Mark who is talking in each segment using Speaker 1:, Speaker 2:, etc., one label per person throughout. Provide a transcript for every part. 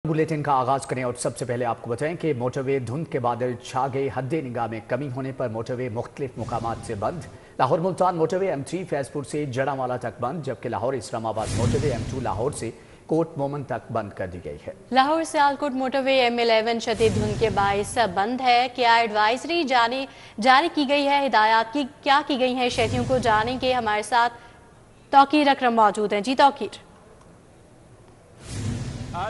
Speaker 1: Bulletin का आगाज करें और सबसे पहले आपको बताएं कि मोटरवे धुंध के बादल छा गए। हद्दे निगाह में कमी होने पर मोटरवे मुख्तलिफ मुकामात से बंद। लाहौर मुल्तान मोटरवे M3 फैजपुर से जड़ावाला तक बंद, जबकि लाहौर इस्लामाबाद मोटरवे M2 लाहौर से कोट मोमन तक बंद कर दी गई है।
Speaker 2: लाहौर सियालकोट मोटरवे M11 शदीद धुंध के बायस बंद है। क्या एडवाइजरी जारी की गई है, हिदायत की क्या की गई हैं, शहरियों को जानेंगे। हमारे साथ तौकीर अकरम मौजूद हैं। जी तौकीर।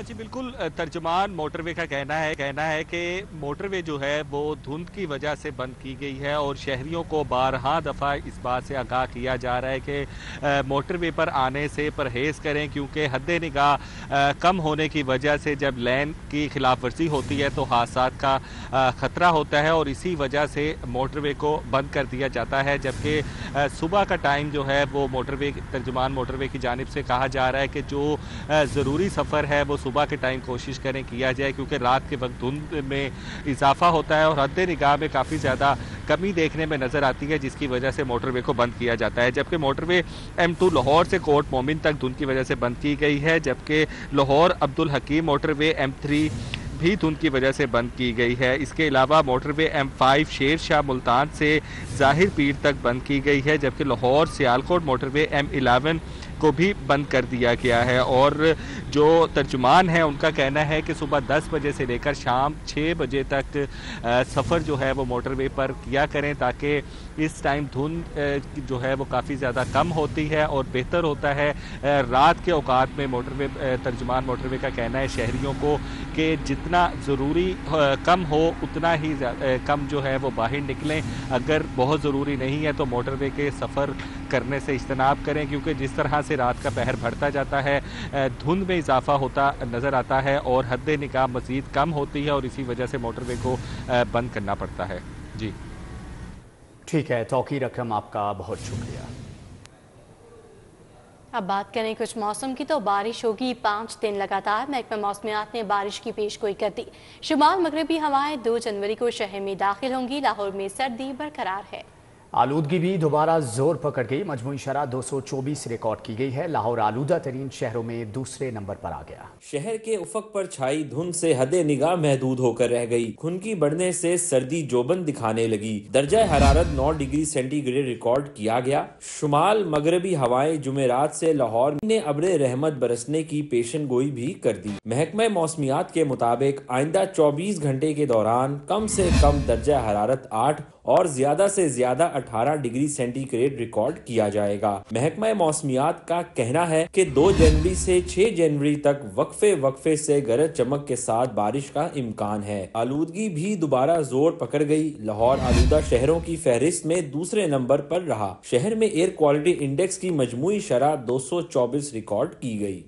Speaker 3: जी बिल्कुल, तर्जुमान मोटरवे का कहना है कि मोटरवे जो है वो धुंध की वजह से बंद की गई है और शहरियों को बारहा दफ़ा इस बात से आगाह किया जा रहा है कि मोटरवे पर आने से परहेज़ करें, क्योंकि हद्दे निगाह कम होने की वजह से जब लेन की खिलाफ वर्जी होती है तो हादसात का ख़तरा होता है और इसी वजह से मोटरवे को बंद कर दिया जाता है। जबकि सुबह का टाइम जो है वो तर्जुमान मोटरवे की जानिब से कहा जा रहा है कि जो ज़रूरी सफ़र है वो सुबह के टाइम कोशिश करें किया जाए, क्योंकि रात के वक्त धुंध में इजाफा होता है और हद्दे निगाह में काफ़ी ज़्यादा कमी देखने में नज़र आती है, जिसकी वजह से मोटरवे को बंद किया जाता है। जबकि मोटरवे M2 लाहौर से कोट मोमिन तक धुंध की वजह से बंद की गई है, जबकि लाहौर अब्दुल हकीम मोटरवे M3 भी धुंध की वजह से बंद की गई है। इसके अलावा मोटरवे M5 शेर शाह मुल्तान से ज़ाहिर पीर तक बंद की गई है, जबकि लाहौर सियालकोट मोटरवे M11 को भी बंद कर दिया गया है। और जो तर्जुमान है उनका कहना है कि सुबह 10 बजे से लेकर शाम 6 बजे तक सफ़र जो है वो मोटरवे पर किया करें, ताकि इस टाइम धुंध जो है वो काफ़ी ज़्यादा कम होती है और बेहतर होता है। रात के औकात में तर्जुमान मोटरवे का कहना है शहरियों को कि जितना ज़रूरी कम हो उतना ही कम जो है वो बाहर निकलें। अगर बहुत ज़रूरी नहीं है तो मोटरवे के सफ़र करने से इज्तनाब करें, क्योंकि जिस तरह से रात का पहर बढ़ता जाता है धुंध में इजाफा होता नज़र आता है और हद्दे निगाह मज़ीद कम होती है और इसी वजह से मोटरवे को बंद करना पड़ता है। जी
Speaker 1: ठीक है तौकीर अकरम, आपका बहुत शुक्रिया।
Speaker 2: अब बात करें कुछ मौसम की, तो बारिश होगी 5 दिन लगातार। महकमा मौसमियात ने बारिश की पेशगोई कर दी। शुमाल मगरबी हवाएं 2 जनवरी को शहर में दाखिल होंगी। लाहौर में सर्दी बरकरार है।
Speaker 1: आलूदगी भी दोबारा जोर पकड़ गई। मजमूई शरह 224 रिकॉर्ड की गई है। लाहौर आलूदा तरीन शहरों में दूसरे नंबर पर आ गया।
Speaker 4: शहर के उफक पर छाई धुंध से हदे निगाह महदूद होकर रह गई। खुनकी बढ़ने से सर्दी जोबन दिखाने लगी। दर्जा हरारत 9 डिग्री सेंटीग्रेड रिकॉर्ड किया गया। शुमाल मगरबी हवाएं जुमेरात से लाहौर ने अब्रे रहमत बरसने की पेशन गोई भी कर दी। महकमा मौसमियात के मुताबिक आइंदा 24 घंटे के दौरान कम से कम दर्जा हरारत 8 और ज्यादा से ज्यादा 18 डिग्री सेंटीग्रेड रिकॉर्ड किया जाएगा। महकमा मौसमियात का कहना है कि 2 जनवरी से 6 जनवरी तक वक्फे से गरज चमक के साथ बारिश का इम्कान है। आलूदगी भी दोबारा जोर पकड़ गई। लाहौर आलूदा शहरों की फहरिस्त में दूसरे नंबर पर रहा। शहर में एयर क्वालिटी इंडेक्स की मजमूई शरह 224 रिकॉर्ड की गई।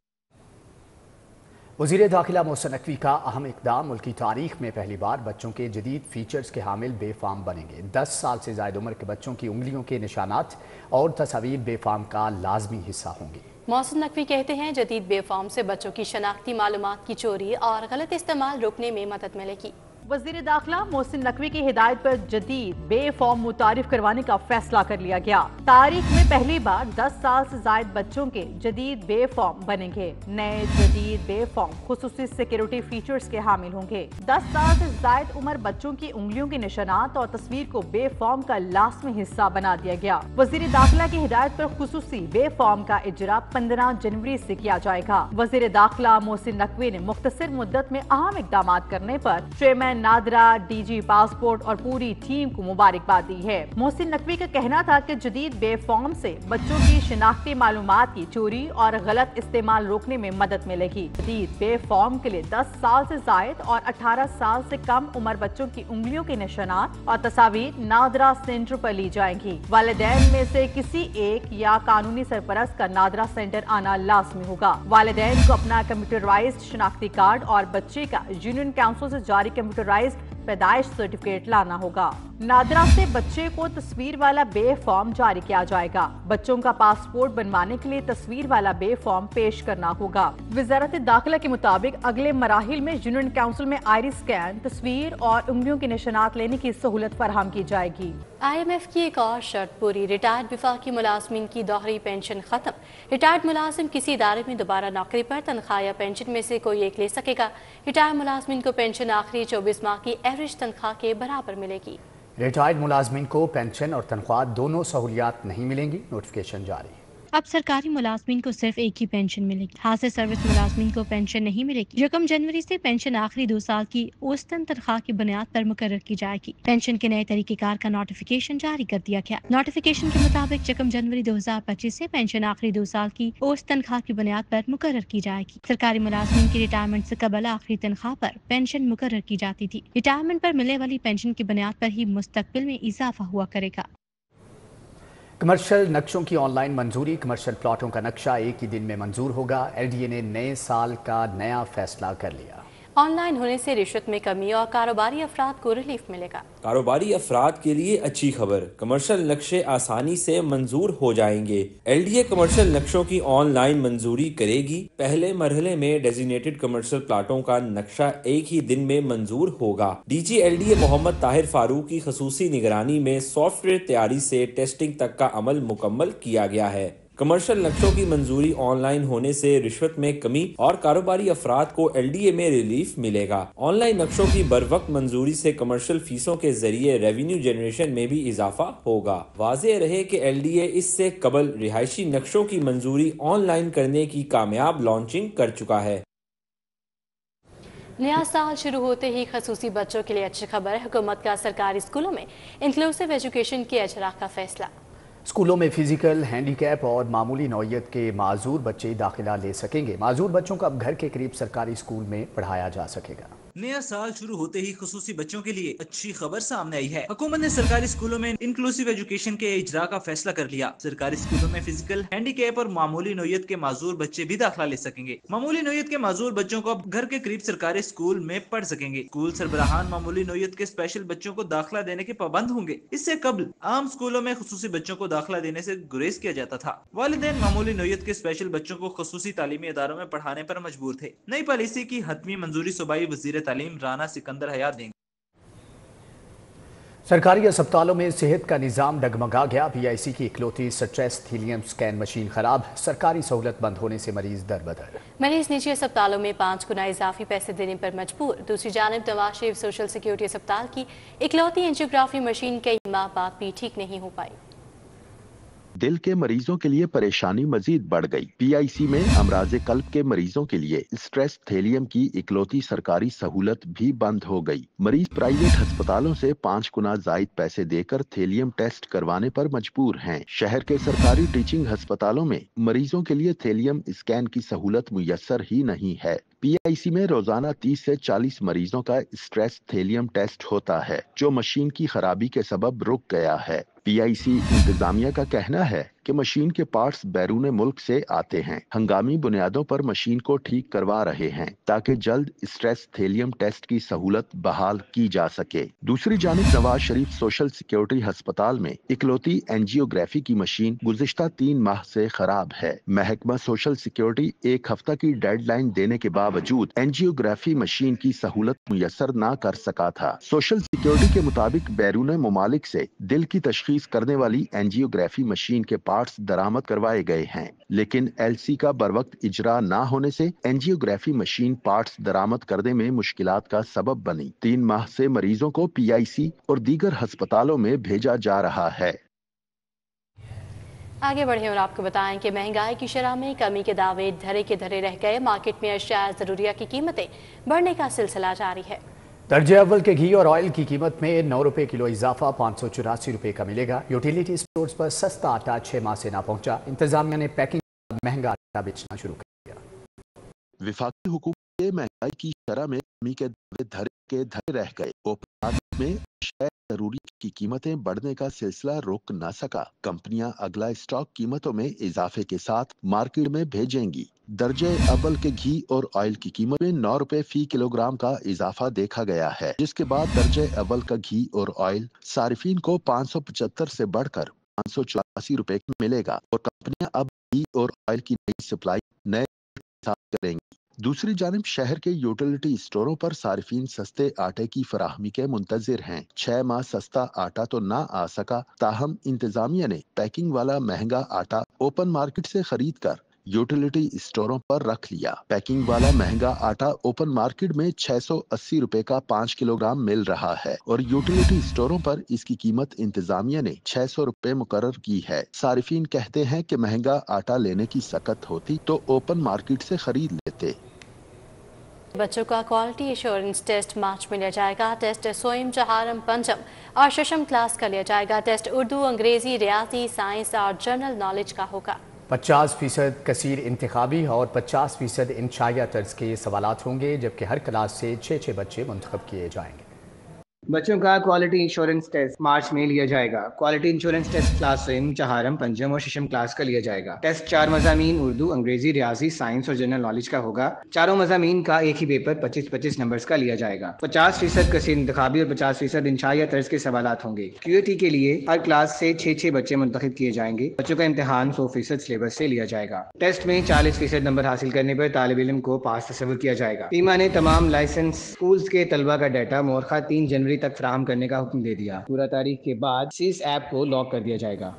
Speaker 1: वज़ीर दाखिला मोहसिन नकवी का अहम इक़दाम। मुल्की तारीख में पहली बार बच्चों के जदीद फीचर्स के हामिल बेफाम बनेंगे। 10 साल से ज़ायद उम्र के बच्चों की उंगलियों के निशानात और तस्वीर बेफाम का लाजमी हिस्सा होंगी।
Speaker 2: मोहसिन नकवी कहते हैं जदीद बेफाम से बच्चों की शनाख्ती मालूमात की चोरी और गलत इस्तेमाल रोकने में मदद मिलेगी।
Speaker 5: वज़ीर दाखिला मोहसिन नकवी की हिदायत पर जदीद बेफॉर्म मुतारिफ करवाने का फैसला कर लिया गया। तारीख में पहली बार 10 साल से जायद बच्चों के जदीद बेफॉर्म बनेंगे। नए जदीद बेफॉर्म खुसूसी सिक्योरिटी फीचर्स के हामिल होंगे। 10 साल से जायद उम्र बच्चों की उंगलियों के निशानात और तस्वीर को बेफॉर्म का लाजमी हिस्सा बना दिया गया। वज़ीर दाखिला की हिदायत पर खुसूसी बेफॉर्म का इजरा 15 जनवरी से किया जाएगा। वज़ीर दाखिला मोहसिन नकवी ने मुख्तसर मुद्दत में अहम इकदाम करने पर चेयरमैन नादरा, डीजी पासपोर्ट और पूरी टीम को मुबारकबाद दी है। मोहसिन नकवी का कहना था कि जदीद बेफॉर्म से बच्चों की शिनाख्ती मालूमात की चोरी और गलत इस्तेमाल रोकने में मदद मिलेगी। जदीद बेफॉर्म के लिए 10 साल से जायद और 18 साल से कम उम्र बच्चों की उंगलियों के निशानात और तस्वीर नादरा सेंटर पर ली जाएंगी। वालिदैन में से किसी एक या कानूनी सरपरस्त का नादरा सेंटर आना लाजमी होगा। वालिदैन को अपना कंप्यूटराइज्ड शिनाख्ती कार्ड और बच्चे का यूनियन काउंसिल से जारी कंप्यूटराइज्ड पैदाइश सर्टिफिकेट लाना होगा। नादरा से बच्चे को तस्वीर वाला बे फॉर्म जारी किया जाएगा। बच्चों का पासपोर्ट बनवाने के लिए तस्वीर वाला बे फॉर्म पेश करना होगा। वजारत दाखिला के मुताबिक अगले मराहिल में यूनियन काउंसिल में आइरिस स्कैन, तस्वीर और उंगलियों की निशानात लेने की सहूलत फराहम की जाएगी।
Speaker 2: IMF की एक और शर्त पूरी, रिटायर्ड विफाकी मुलाजमीन की दोहरी पेंशन खत्म। रिटायर्ड मुलाजिम किसी इदारे में दोबारा नौकरी पर तनख्वाह या पेंशन में से कोई एक ले सकेगा। रिटायर्ड मुलाजमीन को पेंशन आखिरी 24 माह की एवरेज तनख्वाह के बराबर मिलेगी।
Speaker 1: रिटायर्ड मुलाजमीन को पेंशन और तनख्वाह दोनों सहूलियात नहीं मिलेंगी, नोटिफिकेशन जारी।
Speaker 2: अब सरकारी मुलाजमीन को सिर्फ एक ही पेंशन मिलेगी। हासिल सर्विस मुलाजमीन को पेंशन नहीं मिलेगी। 1 जनवरी से पेंशन आखिरी 2 साल की औसतन तनख्वाह की बुनियाद पर मुकर्रर की जाएगी। पेंशन के नए तरीकेकार का नोटिफिकेशन जारी कर दिया गया। नोटिफिकेशन के मुताबिक 1 जनवरी 2025 से पेंशन आखिरी 2 साल की औसत तनख्वाह की बुनियाद पर मुकर्रर की जाएगी। सरकारी मुलाजमीन की रिटायरमेंट से कबल आखिरी तनख्वाह पर पेंशन मुकर्रर की जाती थी। रिटायरमेंट पर मिलने वाली पेंशन की बुनियाद पर ही मुस्तकबिल में इजाफा हुआ करेगा।
Speaker 1: कमर्शियल नक्शों की ऑनलाइन मंजूरी, कमर्शियल प्लॉटों का नक्शा एक ही दिन में मंजूर होगा। LDA ने नए साल का नया फैसला कर लिया।
Speaker 2: ऑनलाइन होने से रिश्वत में कमी और कारोबारी अफराद को रिलीफ मिलेगा।
Speaker 4: कारोबारी अफराद के लिए अच्छी खबर, कमर्शियल नक्शे आसानी से मंजूर हो जाएंगे। LDA कमर्शियल नक्शों की ऑनलाइन मंजूरी करेगी। पहले मरहले में डेजिग्नेटेड कमर्शियल प्लाटों का नक्शा एक ही दिन में मंजूर होगा। DG LDA मोहम्मद ताहिर फारूक की खसूसी निगरानी में सॉफ्टवेयर तैयारी से टेस्टिंग तक का अमल मुकम्मल किया गया है। कमर्शियल नक्शों की मंजूरी ऑनलाइन होने से रिश्वत में कमी और कारोबारी अफराद को LDA में रिलीफ मिलेगा। ऑनलाइन नक्शों की बरवक्त मंजूरी से कमर्शियल फीसों के जरिए रेवेन्यू जनरेशन में भी इजाफा होगा। वाज़ेह रहे कि LDA इससे कबल रिहायशी नक्शों की मंजूरी ऑनलाइन करने की कामयाब लॉन्चिंग कर चुका है।
Speaker 2: नया साल शुरू होते ही खसूसी बच्चों के लिए अच्छी खबर है। हुकूमत का सरकारी स्कूलों में इंक्लूसिव एजुकेशन के अजरा का फैसला।
Speaker 1: स्कूलों में फिजिकल, हैंडीकैप और मामूली नौइयत के माजूर बच्चे दाखिला ले सकेंगे। माजूर बच्चों को अब घर के करीब सरकारी स्कूल में पढ़ाया जा सकेगा।
Speaker 6: नया साल शुरू होते ही खुसूसी बच्चों के लिए अच्छी खबर सामने आई है। हुकूमत ने सरकारी स्कूलों में इंक्लूसिव एजुकेशन के इजरा का फैसला कर लिया। सरकारी स्कूलों में फिजिकल, हैंडीकैप और मामूली नौइयत के माजूर बच्चे भी दाखिला ले सकेंगे। मामूली नौइयत के माजूर बच्चों को अब घर के करीब सरकारी स्कूल में पढ़ सकेंगे। स्कूल सरबराहान मामूली नौइयत के स्पेशल बच्चों को दाखिला देने के पाबंद होंगे। इससे कबल आम स्कूलों में खुसूसी बच्चों को दाखिला देने से गुरेज किया जाता था। वालिदैन मामूली नौइयत के स्पेशल बच्चों को खुसूसी तालीमी इदारों में पढ़ाने पर मजबूर थे। नई पॉलिसी की हतमी मंजूरी सूबाई वजीर तालीम राना सिकंदर हयात देंगे।
Speaker 1: सरकारी अस्पतालों में सेहत का निजाम डगमगा गया। PIC की इकलौती स्ट्रेस थीलियम स्कैन मशीन खराब, सरकारी सहूलत बंद होने से मरीज दरबदर।
Speaker 2: मरीज निजी अस्पतालों में 5 गुना इजाफी पैसे देने पर मजबूर। दूसरी जानिब नवाज शरीफ सोशल सिक्योरिटी अस्पताल की इकलौती एंजियोग्राफी मशीन कई माह बाद भी ठीक नहीं हो पाई।
Speaker 7: दिल के मरीजों के लिए परेशानी मजीद बढ़ गई। PIC में अमराज कल्ब के मरीजों के लिए स्ट्रेस थेलियम की इकलौती सरकारी सहूलत भी बंद हो गई। मरीज प्राइवेट अस्पतालों से 5 गुना जायद पैसे देकर थेलियम टेस्ट करवाने पर मजबूर हैं। शहर के सरकारी टीचिंग अस्पतालों में मरीजों के लिए थेलियम स्कैन की सहूलत मुयस्सर ही नहीं है। PIC में रोजाना 30 से 40 मरीजों का स्ट्रेस थेलियम टेस्ट होता है, जो मशीन की खराबी के सबब रुक गया है। PIC इंतजामिया का कहना है कि मशीन के पार्ट्स बैरून मुल्क से आते हैं। हंगामी बुनियादों पर मशीन को ठीक करवा रहे हैं ताकि जल्द स्ट्रेस थेलियम टेस्ट की सहूलत बहाल की जा सके। दूसरी जानिब नवाज शरीफ सोशल सिक्योरिटी अस्पताल में इकलौती एंजियोग्राफी की मशीन गुज़िश्ता 3 माह से खराब है। महकमा सोशल सिक्योरिटी 1 हफ्ता की डेडलाइन देने के बावजूद एंजियोग्राफी मशीन की सहूलत मुयस्सर न कर सका था। सोशल सिक्योरिटी के मुताबिक बैरून मुमालिक से दिल की तशखीस करने वाली एंजियोग्राफी मशीन के पार्ट्स दरामद करवाए गए हैं, लेकिन LC का बरवक्त इजरा न होने से एंजियोग्राफी मशीन पार्ट्स दरामद करने में मुश्किलात का सबब बनी। 3 माह से मरीजों को PIC और दीगर अस्पतालों में भेजा जा रहा है।
Speaker 2: आगे बढ़े और आपको बताएं कि महंगाई की शरह में कमी के दावे धरे के धरे रह गए। मार्केट में अशिया जरूरिया की कीमतें बढ़ने का सिलसिला जारी है।
Speaker 1: दर्जे अव्वल के घी और ऑयल की कीमत में 9 रुपए किलो इजाफा, 584 रुपए का मिलेगा। यूटिलिटी स्टोर्स पर सस्ता आटा 6 माह से ना पहुंचा। इंतजामिया ने पैकिंग महंगा आटा बेचना शुरू कर दिया।
Speaker 7: विफाकी हुकूमत के महंगाई की शरह में कमी के दावे धरे के धरे रह गए। में अशिया जरूरी ज़रूरियात की कीमतें बढ़ने का सिलसिला रोक न सका। कंपनियां अगला स्टॉक कीमतों में इजाफे के साथ मार्केट में भेजेंगी। दर्जे अव्वल के घी और ऑयल की कीमत में 9 रुपए फी किलोग्राम का इजाफा देखा गया है, जिसके बाद दर्जे अव्वल का घी और ऑयल सारिफीन को 575 से बढ़कर 584 रुपए मिलेगा और कंपनियां अब घी और ऑयल की नई सप्लाई नए हिसाब करेंगी। दूसरी जानिब शहर के यूटिलिटी स्टोरों पर सारिफीन सस्ते आटे की फराहमी के मुंतजिर हैं। 6 माह सस्ता आटा तो ना आ सका, ताहम इंतजामिया ने पैकिंग वाला महंगा आटा ओपन मार्केट से खरीद कर यूटिलिटी स्टोरों पर रख लिया। पैकिंग वाला महंगा आटा ओपन मार्केट में 680 रुपए का 5 किलोग्राम मिल रहा है और यूटिलिटी स्टोरों पर इसकी कीमत इंतजामिया ने 600 रुपए मुकर्रर की है। सारिफीन कहते हैं कि महंगा आटा लेने की सकत होती तो ओपन मार्केट से खरीद लेते।
Speaker 2: बच्चों का क्वालिटी एश्योरेंस टेस्ट मार्च में लिया जाएगा। टेस्ट सोयम, चहारम, पंचम और शशम क्लास का लिया जाएगा। टेस्ट उर्दू, अंग्रेजी, रियाजी, साइंस और जनरल नॉलेज का होगा।
Speaker 1: 50% कसीर इंतखाबी और 50% इंशाइया तर्ज के सवालात होंगे, जबकि हर क्लास से 6 बच्चे मुंतखब किए जाएंगे।
Speaker 8: बच्चों का क्वालिटी इंश्योरेंस टेस्ट मार्च में लिया जाएगा। क्वालिटी इंश्योरेंस टेस्ट क्लास सोयम, चहारम, पंचम और शशम क्लास का लिया जाएगा। टेस्ट 4 मज़ामीन उर्दू, अंग्रेजी, रियाजी, साइंस और जनरल नॉलेज का होगा। चारों मज़ामीन का एक ही पेपर 25-25 नंबर्स का लिया जाएगा। 50% कसीर इंतखाबी और 50% इंशाइया तर्ज के सवालात होंगे। QAT के लिए हर क्लास से 6 बच्चे मुंतखब किए जाएंगे। बच्चों का इम्तिहान 100% सिलेबस से लिया जाएगा। टेस्ट में 40% नंबर हासिल करने पर तालिब इल्म को पास तस्वुर किया जाएगा। टीमा ने तमाम लाइसेंस स्कूल्स के तलबा का डाटा मोरखा 3 जनवरी तक फराहम करने का हुक्म दे दिया। पूरा तारीख के बाद सीस ऐप को लॉक कर दिया जाएगा।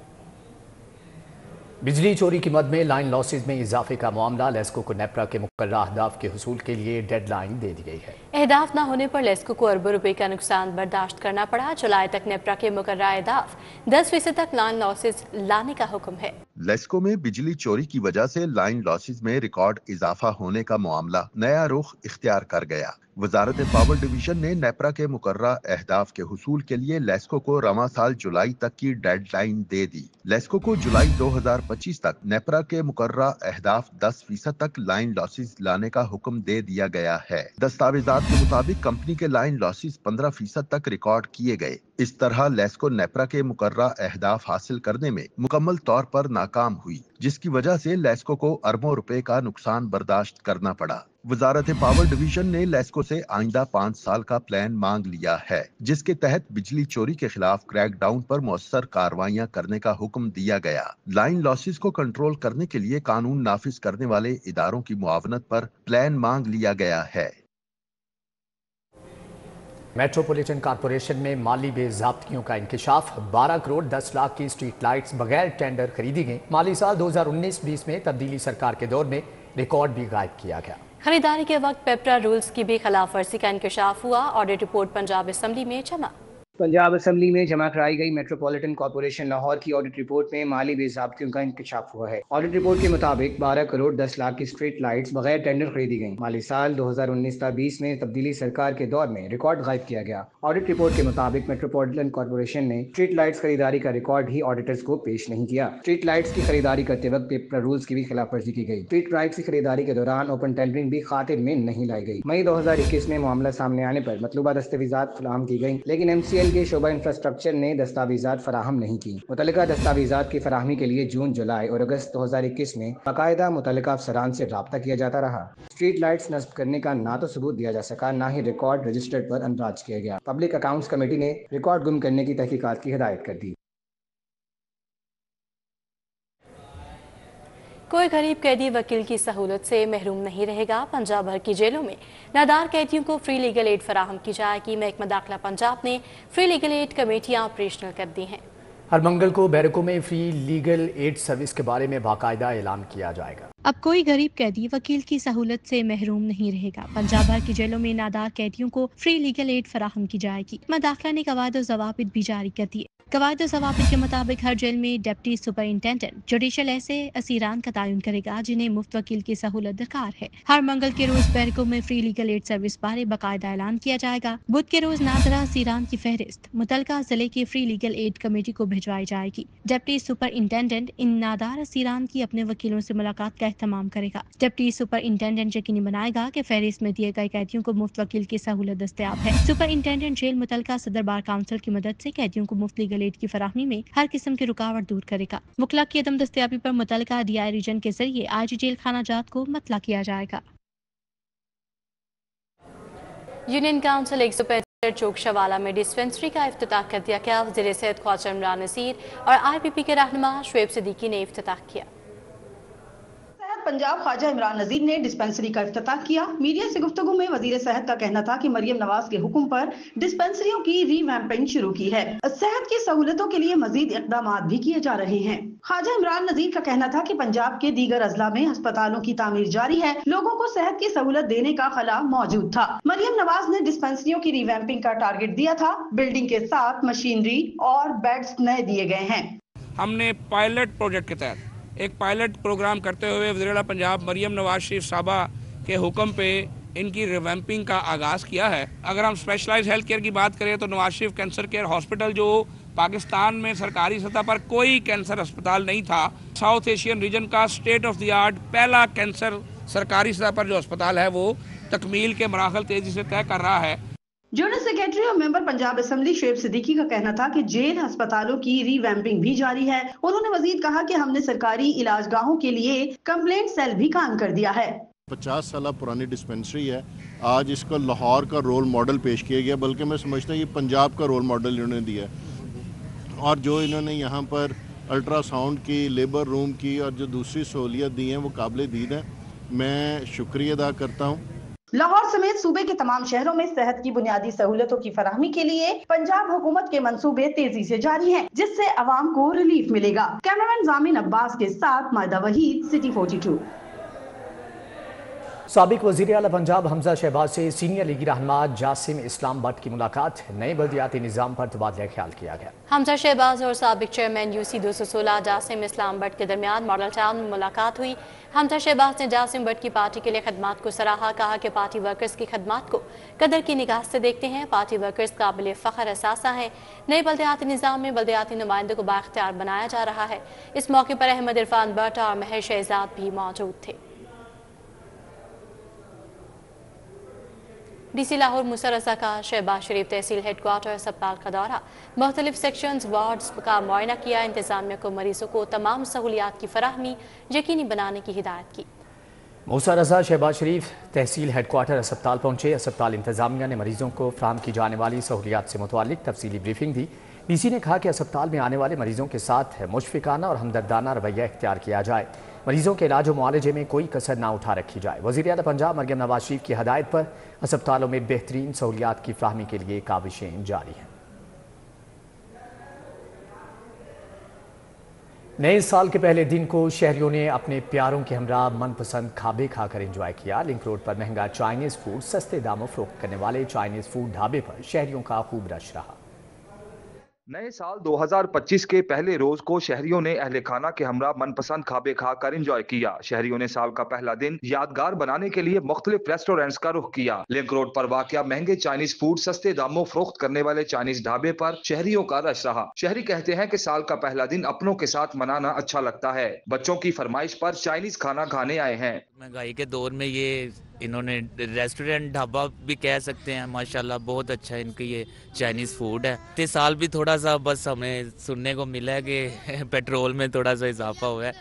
Speaker 1: बिजली चोरी की मद में लाइन लॉसेज में इजाफे का मामला। लेस्को को नेपरा के मुकर्रर अहदाफ के हुसूल के लिए डेडलाइन दे दी गई है।
Speaker 2: अहदाफ न होने पर लेस्को को अरबों रुपए का नुकसान बर्दाश्त करना पड़ा। जुलाई तक नेपरा के मुकर्रर अहदाफ 10% तक लाइन लॉसेज लाने का हुक्म है।
Speaker 7: लेस्को में बिजली चोरी की वजह से लाइन लॉसेज में रिकॉर्ड इजाफा होने का मामला नया रुख इख्तियार कर गया। वजारत पावर डिवीजन ने नेपरा के मुकर्रर अहदाफ के हुसूल के लिए लेस्को को रवां साल जुलाई तक की डेडलाइन दे दी। लेस्को को जुलाई 2025 तक नेपरा के मुकर्रर अहदाफ 10% तक लाइन लॉसेज लाने का हुक्म दे दिया गया है। दस्तावेजात के मुताबिक कंपनी के लाइन लॉसेज 15% तक रिकॉर्ड किए गए। इस तरह लेस्को नेपरा के मुकर्रर अहदाफ हासिल करने में मुकम्मल तौर पर नाकाम हुई, जिसकी वजह से लेस्को को अरबों रुपए का नुकसान बर्दाश्त करना पड़ा। वजारत पावर डिवीजन ने लेस्को से आइंदा 5 साल का प्लान मांग लिया है, जिसके तहत बिजली चोरी के खिलाफ क्रैकडाउन पर मौसर कार्रवाइयां करने का हुक्म दिया गया। लाइन लॉसेज को कंट्रोल करने के लिए कानून नाफिज करने वाले इदारों की मुआवनत पर प्लान मांग लिया गया है।
Speaker 1: मेट्रोपॉलिटन कॉरपोरेशन में माली बेज़ाब्तियों का इंकशाफ। 12 करोड़ 10 लाख की स्ट्रीट लाइट्स बगैर टेंडर खरीदी गई। माली साल 2019-20 में तब्दीली सरकार के दौर में रिकॉर्ड भी गायब किया गया।
Speaker 2: खरीदारी के वक्त पेपरा रूल्स की भी खिलाफ वर्जी का इंकशाफ हुआ। ऑडिट रिपोर्ट पंजाब असेंबली में जमा।
Speaker 8: पंजाब असेंबली में जमा कराई गई मेट्रोपॉलिटन कॉरपोरेशन लाहौर की ऑडिट रिपोर्ट में माली बेज़ाब्तियों का इंकशाफ हुआ है। ऑडिट रिपोर्ट के मुताबिक 12 करोड़ 10 लाख की स्ट्रीट लाइट्स बगैर टेंडर खरीदी गई। माली साल 2019-20 में तब्दीली सरकार के दौर में रिकॉर्ड गायब किया गया। ऑडिट रिपोर्ट के मुताबिक मेट्रोपॉलिटन कॉरपोरेशन ने स्ट्रीट लाइट्स खरीदारी का रिकॉर्ड ही ऑडिटर्स को पेश नहीं किया। स्ट्रीट लाइट्स की खरीदारी करते वक्त पेपर रूल्स की भी खिलाफ वर्जी की गई। स्ट्रीट लाइट्स की खरीदारी के दौरान ओपन टेंडरिंग भी खातिर में नहीं लाई गई। मई 2021 में मामला सामने आने पर मतलूबा दस्तावेजात फराहम की गई, लेकिन MCL के शोबा इंफ्रास्ट्रक्चर ने दस्तावेजात फराहम नहीं की। मुतल्लिका दस्तावेजात की फराहमी के लिए जून, जुलाई और अगस्त 2021 में बाकायदा मुतल्लिका अफसरान से राब्ता किया जाता रहा। स्ट्रीट लाइट्स नस्ब करने का ना तो सबूत दिया जा सका, ना ही रिकॉर्ड रजिस्टर्ड पर अंदराज किया गया। पब्लिक अकाउंट्स कमेटी ने रिकॉर्ड गुम करने की तहकीकात की हिदायत कर दी।
Speaker 2: कोई गरीब कैदी वकील की सहूलत से महरूम नहीं रहेगा। पंजाब भर की जेलों में नादार कैदियों को फ्री लीगल एड फराहम की जाएगी। महकमा दाखिला पंजाब ने फ्री लीगल एड कमेटियां ऑपरेशनल कर दी हैं।
Speaker 1: हर मंगल को बैरकों में फ्री लीगल एड सर्विस के बारे में बाकायदा ऐलान किया जाएगा।
Speaker 9: अब कोई गरीब कैदी वकील की सहूलत से महरूम नहीं रहेगा। पंजाब भर की जेलों में नादार कैदियों को फ्री लीगल एड फराहम की जाएगी। दाखिला ने कवायद और ज़वाबित भी जारी कर दिए। कवायद और ज़वाबित के मुताबिक हर जेल में डिप्टी सुपरिंटेंडेंट जुडिशल ऐसे असीरान का तयन करेगा जिन्हें मुफ्त वकील की सहूलत दरकार है। हर मंगल के रोज बैरकों में फ्री लीगल एड सर्विस बारे बाकायदा ऐलान किया जाएगा। बुध के रोज नादरा असीरान की फहरिस्त मुतलका जिले की फ्री लीगल एड कमेटी को भिजवाई जाएगी। डिप्टी सुपरिंटेंडेंट इन नादार असीरान की अपने वकीलों से मुलाकात का एहतमाम करेगा, जबकि सुपरिंटेंडेंट यकीनी बनाएगा कि फहरिस्त में दिए गए कैदियों को मुफ्त वकील की सहूलत दस्तयाब है। सुपरिंटेंडेंट जेल मुतलका सदर बार काउंसिल की मदद से कैदियों को मुफ्त लीगल एड की फराहमी में हर किस्म की रुकावट दूर करेगा। मुखला की अदम दस्तयाबी पर मुतलका DI रीजन के जरिए आज जेल खाना जात को मतला किया जाएगा।
Speaker 2: यूनियन काउंसिल 165 चौकशावाला में डिस्पेंसरी का इफ्तिताह कर दिया गया। वज़ीर सेहत ख्वाजा इमरान नसीर और IPP के रहनुमा शुएब सिद्दीकी ने इफ्तिताह किया।
Speaker 10: पंजाब ख्वाजा इमरान नजीर ने डिस्पेंसरी का इफ्तिताह किया। मीडिया से गुफ्तगू में वजीर सेहत का कहना था कि मरियम नवाज के हुक्म पर डिस्पेंसरियों की रीवैम्पिंग शुरू की है। सेहत की सहूलतों के लिए मजीद इकदाम भी किए जा रहे हैं। ख्वाजा इमरान नजीर का कहना था कि पंजाब के दीगर अजला में अस्पतालों की तामीर जारी है, लोगों को सेहत की सहूलत देने का खला मौजूद था। मरियम नवाज ने डिस्पेंसरियों की रीवैम्पिंग का टारगेट दिया था। बिल्डिंग के साथ मशीनरी और बेड्स नए दिए गए हैं।
Speaker 11: हमने पायलट प्रोजेक्ट के तहत एक पायलट प्रोग्राम करते हुए वज़ीर पंजाब मरियम नवाज शरीफ साहबा के हुक्म पे इनकी रिवैम्पिंग का आगाज़ किया है। अगर हम स्पेशलाइज्ड हेल्थ केयर की बात करें तो Nawaz Sharif cancer care hospital, जो पाकिस्तान में सरकारी सतह पर कोई कैंसर अस्पताल नहीं था, साउथ एशियन रीजन का स्टेट ऑफ द आर्ट पहला कैंसर सरकारी सतह पर जो अस्पताल है वो तकमील के मराहल तेजी से तय कर रहा है।
Speaker 10: जनरल सेक्रेटरी और मेंबर पंजाब असेंबली शुएब सिद्दीकी का कहना था कि जेल अस्पतालों की रीवैम्पिंग भी जारी है। उन्होंने मजीद कहा कि हमने सरकारी इलाजगाहों के लिए कंप्लेंट सेल भी कायम कर दिया है।
Speaker 12: 50 साल पुरानी डिस्पेंसरी है, आज इसको लाहौर का रोल मॉडल पेश किया गया, बल्कि मैं समझता हूँ ये पंजाब का रोल मॉडल इन्होंने दिया है। और जो इन्होंने यहाँ पर अल्ट्रासाउंड की, लेबर रूम की और जो दूसरी सहूलियत दी हैं वो काबिल दीद है। मैं शुक्रिया अदा करता हूँ।
Speaker 10: लाहौर समेत सूबे के तमाम शहरों में सेहत की बुनियादी सहूलतों की फराहमी के लिए पंजाब हुकूमत के मंसूबे तेजी से जारी हैं, जिससे अवाम को रिलीफ मिलेगा। कैमरामैन जामिन अब्बास के साथ मायदा वहीद, सिटी 42।
Speaker 1: साबिक वज़ीर आला पंजाब हमजा शहबाज से सीनियर लीगी रहनुमा जासिम इस्लाम भट्ट की मुलाकात, नए बल्दियाती निज़ाम पर तबादला ख्याल किया गया।
Speaker 2: हमजा शहबाज और साबिक चेयरमैन UC 216 जासिम इस्लाम भट्ट के दरमियान मॉडल टाउन में मुलाकात हुई। हमजा शहबाज ने जासिम भट्ट की पार्टी के लिए खदमात को सराहा, कहा कि पार्टी वर्कर्स की खदमात को कदर की निगाह से देखते हैं। पार्टी वर्कर्स काबिल फ़ख्र असासा हैं। नए बल्दियाती निज़ाम में बल्दियाती नुमाइंदों को बाख्तियार बनाया जा रहा है। इस मौके पर अहमद इरफान भट्ट और महर शहजाद भी मौजूद थे। DC लाहौर मूसा रज़ा का शहबाज शरीफ तहसील हेडक्वार्टर अस्पताल का दौरा, मुख्तलिफ सेक्शंस वार्ड्स का मुआयना किया। इंतजामिया को मरीजों को तमाम सहूलियात की फराहमी यकीनी बनाने की हिदायत की।
Speaker 1: मूसा रज़ा शहबाज शरीफ तहसील हेडक्वार्टर अस्पताल पहुंचे। अस्पताल इंतजामिया ने मरीजों को फराहम की जाने वाली सहूलियात से मुतल्लिक तफसीली ब्रीफिंग दी। DC ने कहा कि अस्पताल में आने वाले मरीजों के साथ मुशफ़िकाना और हमदर्दाना रवैया इख्तियार किया जाए। मरीजों के इलाज और मुआलजे में कोई कसर ना उठा रखी जाए। वज़ीर आला पंजाब मरियम नवाज शरीफ की हदायत पर अस्पतालों में बेहतरीन सहूलियात की फराहमी के लिए काविशें जारी हैं। नए साल के पहले दिन को शहरियों ने अपने प्यारों के हमरा मनपसंद खाबे खाकर एंजॉय किया। लिंक रोड पर महंगा चाइनीज फूड सस्ते दामों फरोख्त करने वाले चाइनीज फूड ढाबे पर शहरियों का खूब रश रहा।
Speaker 13: नए साल 2025 के पहले रोज को शहरियों ने अहले खाना के हमरा मनपसंद खाबे खाकर एंजॉय किया। शहरियों ने साल का पहला दिन यादगार बनाने के लिए मुख्तलिफ रेस्टोरेंट्स का रुख किया। लिंक रोड पर वाक़या महंगे चाइनीज फूड सस्ते दामों फरोख्त करने वाले चाइनीज ढाबे पर शहरियों का रश रहा। शहरी कहते हैं कि साल का पहला दिन अपनों के साथ मनाना अच्छा लगता है। बच्चों की फरमाइश पर चाइनीज खाना खाने आए हैं।
Speaker 14: महंगाई के दौर में ये इन्होंने रेस्टोरेंट ढाबा भी कह सकते हैं, माशाल्लाह बहुत अच्छा इनकी ये चाइनीज़ फूड है। इस साल भी थोड़ा सा बस हमें सुनने को मिला है कि पेट्रोल में थोड़ा सा इजाफा हुआ है,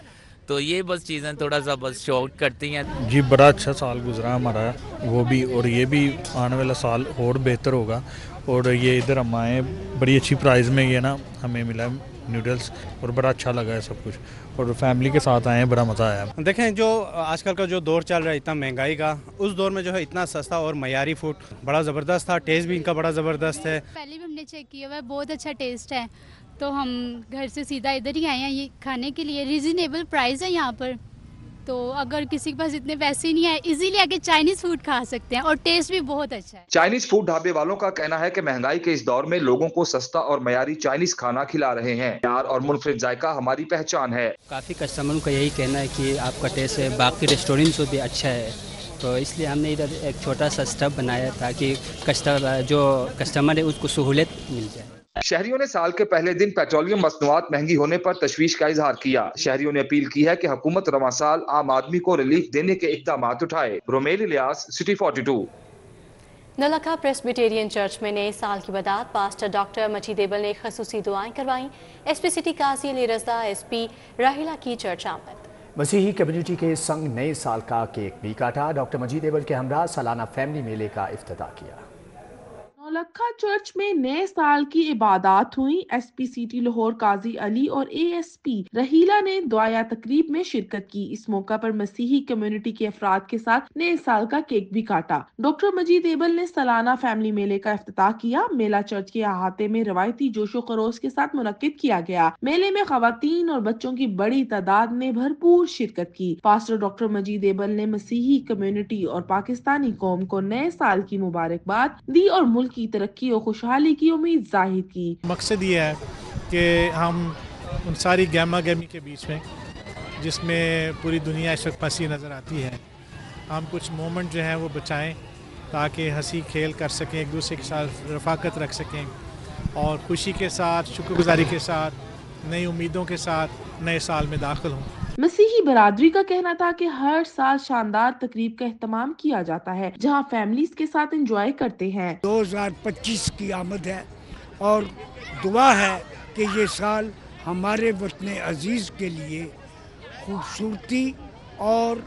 Speaker 14: तो ये बस चीज़ें थोड़ा सा बस शॉक करती हैं।
Speaker 15: जी बड़ा अच्छा साल गुजरा हमारा वो भी, और ये भी आने वाला साल और बेहतर होगा। और ये इधर हम आए बड़ी अच्छी प्राइस में ये ना हमें मिला नूडल्स, और बड़ा अच्छा लगा है सब कुछ, और फैमिली के साथ आए हैं, बड़ा मज़ा आया।
Speaker 16: देखें जो आजकल का जो दौर चल रहा है इतना महंगाई का, उस दौर में जो है इतना सस्ता और मयारी फूड बड़ा ज़बरदस्त था। टेस्ट भी इनका बड़ा ज़बरदस्त है।
Speaker 17: पहले भी हमने चेक किया हुआ है, बहुत अच्छा टेस्ट है, तो हम घर से सीधा इधर ही आए हैं ये खाने के लिए। रीज़नेबल प्राइस है यहाँ पर, तो अगर किसी के पास इतने पैसे नहीं है इजीली आके चाइनीज फूड खा सकते हैं, और टेस्ट भी बहुत अच्छा है।
Speaker 13: चाइनीज फूड ढाबे वालों का कहना है कि महंगाई के इस दौर में लोगों को सस्ता और मयारी चाइनीज खाना खिला रहे हैं। प्यार और मुनफरिद जायका हमारी पहचान है।
Speaker 18: काफी कस्टमरों का यही कहना है कि आपका टेस्ट है बाकी रेस्टोरेंट से भी अच्छा है, तो इसलिए हमने इधर एक छोटा सा स्टॉप बनाया ताकि जो कस्टमर है उसको सहूलियत मिल जाए।
Speaker 13: शहरियों ने साल के पहले दिन पेट्रोलियम मसनूआत महंगी होने पर तशवीश का इजहार किया। शहरियों ने अपील की है कि हुकूमत रवां साल आम आदमी को रिलीफ देने के इकदाम उठाए। Romail Ilyas, city 42।
Speaker 2: Naulakha presbyterian church में नए साल की बदात पास्टर डॉक्टर मजीद एबल ने खसूसी दुआएं करवाईं। SP city Qazi Ali Raza, SP Rahila की चर्च आमद।
Speaker 1: मसीही कम्युनिटी के संग नए साल का केक भी काटा। डॉक्टर मजीद एबल के हमरा सालाना फैमिली मेले का इफ्तिताह किया।
Speaker 19: नौलखा चर्च में नए साल की इबादत हुई। एसपी सिटी लाहौर काजी अली और एएसपी रहीला ने दुआया तकरीब में शिरकत की। इस मौका पर मसीही कम्युनिटी के अफराद के साथ नए साल का केक भी काटा। डॉक्टर मजीद एबल ने सालाना फैमिली मेले का इफ्तिताह किया। मेला चर्च के अहाते में रवायती जोशो खरोश के साथ मुनक्किद किया गया। मेले में खवातीन और बच्चों की बड़ी तादाद ने भरपूर शिरकत की। पास्टर डॉक्टर मजीद एबल ने मसीही कम्युनिटी और पाकिस्तानी कौम को नए साल की मुबारकबाद दी और मुल्क की तरक्की और खुशहाली की उम्मीद जाहिर की।
Speaker 20: मकसद ये है कि हम उन सारी गहमा गहमी के बीच में, जिसमें पूरी दुनिया इस वक्त फंसी नज़र आती है, हम कुछ मोमेंट जो हैं वो बचाएं ताकि हंसी खेल कर सकें, एक दूसरे के साथ रफाकत रख सकें और खुशी के साथ, शुक्रगुजारी के साथ, नई उम्मीदों के साथ नए साल में दाखिल हों।
Speaker 19: मसीही बरादरी का कहना था कि हर साल शानदार तकरीब का एहतमाम किया जाता है जहां फैमिलीज के साथ एंजॉय करते हैं।
Speaker 21: 2025 की आमद है और दुआ है कि ये साल हमारे वतन अजीज के लिए खूबसूरती और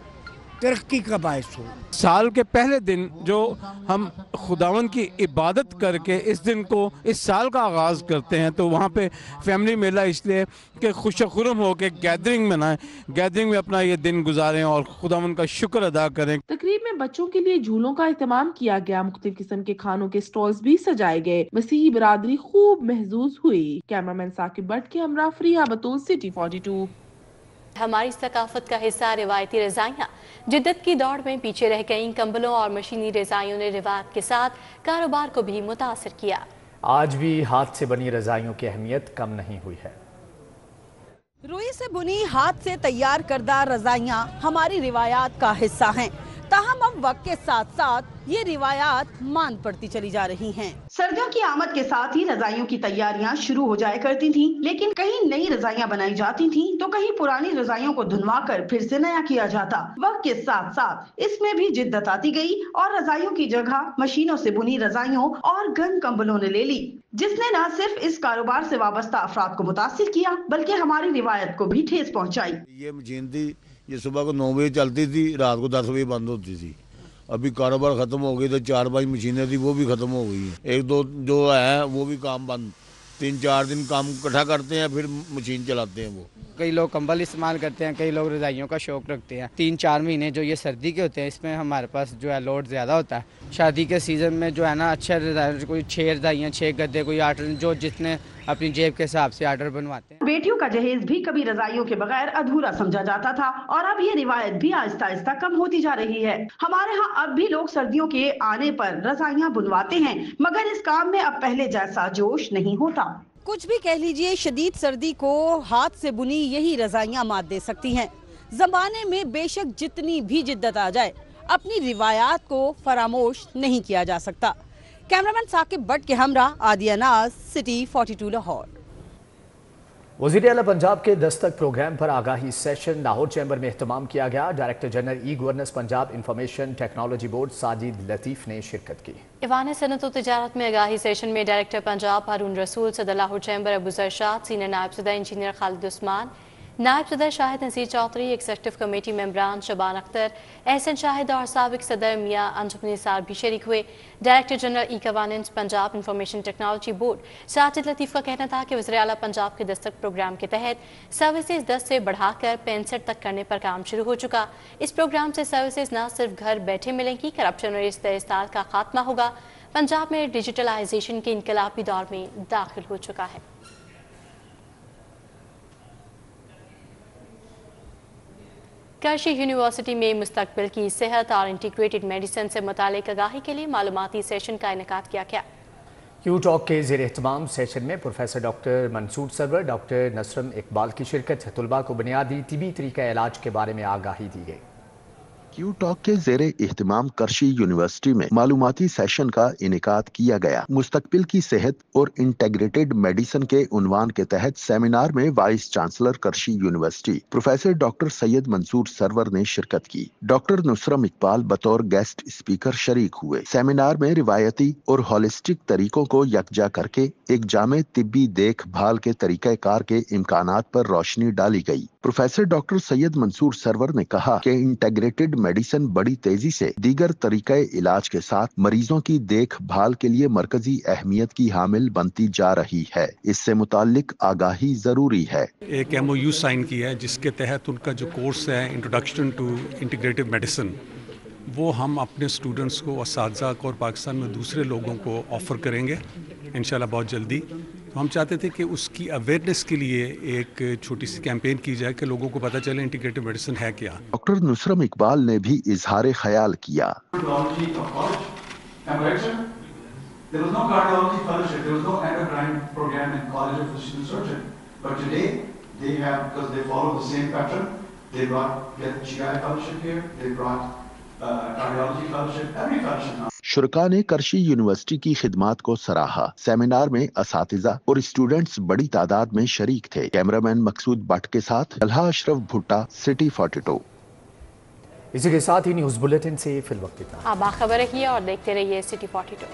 Speaker 21: तरक्की का बायस हो।
Speaker 22: साल के पहले दिन जो हम खुदावन की इबादत करके इस दिन को, इस साल का आगाज़ करते हैं, तो वहाँ पे फैमिली मेला इसलिए कि खुशखुरम हो के गैदरिंग मनाएं, गैदरिंग में अपना ये दिन गुजारें और खुदावन का शुक्र अदा करें।
Speaker 19: तकरीब में बच्चों के लिए झूलों का एहतमाम किया गया। मुख्तलिफ किस्म के खानों के स्टॉल्स भी सजाए गए। मसीही बरादरी खूब महसूस हुई। कैमरामैन साकिब भट्ट के हमरा फरीहा बतूल, सिटी 42।
Speaker 2: हमारी सकाफत का हिस्सा रिवायती रजाइयाँ जिद्दत की दौड़ में पीछे रह गईं। कंबलों और मशीनी रजाइयों ने रिवायत के साथ कारोबार को भी मुतासर किया।
Speaker 1: आज भी हाथ से बनी रजाइयों की अहमियत कम नहीं हुई है।
Speaker 23: रुई से बुनी हाथ से तैयार करदा रजाइयाँ हमारी रिवायात का हिस्सा हैं। ताहम अब वक्त के साथ साथ ये रिवायात मांद पड़ती चली जा रही हैं।
Speaker 10: सर्दियों की आमद के साथ ही रजाइयों की तैयारियां शुरू हो जाया करती थीं, लेकिन कहीं नई रजाइयां बनाई जाती थीं, तो कहीं पुरानी रजाइयों को धुनवाकर फिर से नया किया जाता। वक्त के साथ साथ इसमें भी जिद्दत आती गई और रजाइयों की जगह मशीनों से बुनी रजाइयों और गर्म कंबलों ने ले ली, जिसने न सिर्फ इस कारोबार से वाबस्ता अफराद को मुतासिर किया, बल्कि हमारी रिवायत को भी ठेस पहुँचाई।
Speaker 24: ये मशीन थी, ये सुबह को 9 बजे चलती थी, रात को 10 बजे बंद होती थी। अभी कारोबार खत्म हो गई, तो 4-5 मशीनें थी वो भी खत्म हो गई हैं। 1-2 जो है वो भी काम बंद। 3-4 दिन काम इकट्ठा करते हैं, फिर मशीन चलाते हैं। वो
Speaker 18: कई लोग कंबल इस्तेमाल करते हैं, कई लोग रजाइयों का शौक रखते हैं। 3-4 महीने जो ये सर्दी के होते हैं, इसमें हमारे पास जो है लोड ज़्यादा होता है। शादी के सीज़न में जो है ना अच्छा रजाई, कोई 6 रजाइयाँ, 6 गद्दे, कोई 8, जो जितने अपनी जेब के हिसाब से आर्डर बनवाते हैं।
Speaker 10: बेटियों का जहेज भी कभी रजाइयों के बगैर अधूरा समझा जाता था और अब ये रिवायत भी आहिस्ता आहिस्ता कम होती जा रही है। हमारे यहाँ अब भी लोग सर्दियों के आने पर रजाइयाँ बुनवाते हैं, मगर इस काम में अब पहले जैसा जोश नहीं होता।
Speaker 23: कुछ भी कह लीजिए, शदीद सर्दी को हाथ से बुनी यही रजाइयाँ मात दे सकती हैं। जमाने में बेशक जितनी भी जिद्दत आ जाए, अपनी रिवायात को फरामोश नहीं किया जा सकता। कैमरामैन साकिब भट्ट के हमरा आदिया नाज, सिटी 42 लाहौर।
Speaker 1: वज़ीर आला पंजाब के दस्तक प्रोग्राम पर आगाही सेशन लाहौर चैम्बर में एहतमाम किया गया। Director general e governance Punjab information technology board Sajid Latif ने शिरकत की।
Speaker 2: ईवान सनत व तिजारत में आगाही सेशन में डायरेक्टर पंजाब हारून रसूल, सदर लाहौर चैम्बर अबू जरशाद, सीनियर नायब सदर इंजीनियर खालिद उस्मान, नायब सदर शाहिद नसीर चौधरी, एग्जीक्यूटिव कमेटी मेंबरान शबान अख्तर, एहसन शाहिद और साबिक सदर मियाँ अंजुम निसार भी शरीक हुए। Director general e governance Punjab information technology board Sajid लतीफ़ का कहना था कि वज़ीर आला पंजाब के दस्तक प्रोग्राम के तहत सर्विसेज 10 से बढ़ाकर 65 तक करने पर काम शुरू हो चुका। इस प्रोग्राम से सर्विसेज न सिर्फ घर बैठे मिलेंगी, करप्शन और इस्तेहसाल का खात्मा होगा। पंजाब में डिजिटलाइजेशन के इनकलाबी दौर में दाखिल हो चुका है। कराची यूनिवर्सिटी में मुस्तकबिल की सेहत और इंटीग्रेटेड मेडिसिन से मुतालिक आगाही के लिए मालूमाती सेशन का इनेकाद किया गया।
Speaker 1: क्यू टॉक के ज़ेर एहतमाम सेशन में professor doctor Mansoor Sarwar, doctor Nasram Iqbal की शिरकत। तलबा को बुनियादी तिबी तरीका इलाज के बारे में आगाही दी गई।
Speaker 7: क्यू टॉक के ज़ेरे इह्तिमाम करशी यूनिवर्सिटी में मालूमाती सेशन का इनेकाद किया गया। मुस्तकबिल की सेहत और इंटेग्रेटेड मेडिसिन के उन्वान के तहत सेमिनार में vice chancellor Qarshi university professor doctor Syed Mansoor Sarwar ने शिरकत की। डॉक्टर नुसरम इकबाल बतौर गेस्ट स्पीकर शरीक हुए। सेमिनार में रिवायती और होलिस्टिक तरीकों को यकजा करके एक जामे तिब्बी देखभाल के तरीक़ाकार के इम्कानात पर रोशनी डाली गई। प्रोफेसर डॉक्टर सैयद मंसूर सरवर ने कहा कि इंटेग्रेटेड मेडिसिन बड़ी तेजी से दीगर तरीक़े इलाज के साथ मरीजों की देखभाल के लिए मरकजी अहमियत की हामिल बनती जा रही है। इससे मुताल्लिक आगाही जरूरी है।
Speaker 3: एक MOU साइन किया है जिसके तहत उनका जो कोर्स है इंट्रोडक्शन टू इंटीग्रेटिव मेडिसिन, वो हम अपने स्टूडेंट्स को, असातिज़ा को और पाकिस्तान में दूसरे लोगों को ऑफ़र करेंगे इंशाल्लाह बहुत जल्दी। तो हम चाहते थे कि उसकी अवेयरनेस के लिए एक छोटी सी कैंपेन की जाए कि लोगों को पता चले इंटीग्रेटिव मेडिसिन है क्या।
Speaker 7: डॉक्टर नुसरम इकबाल ने भी इजहार ख्याल किया। शुरका ने करशी यूनिवर्सिटी की खिदमात को सराहा। सेमिनार में असातिज़ा और स्टूडेंट्स बड़ी तादाद में शरीक थे। कैमरामैन मकसूद भट्ट के साथ तलहा अशरफ भुट्टा, सिटी 42।
Speaker 1: इसी के साथ ही न्यूज़ बुलेटिन से फिल वक्त इतना।
Speaker 2: आप बाखबर रहिए और देखते रहिए सिटी 42।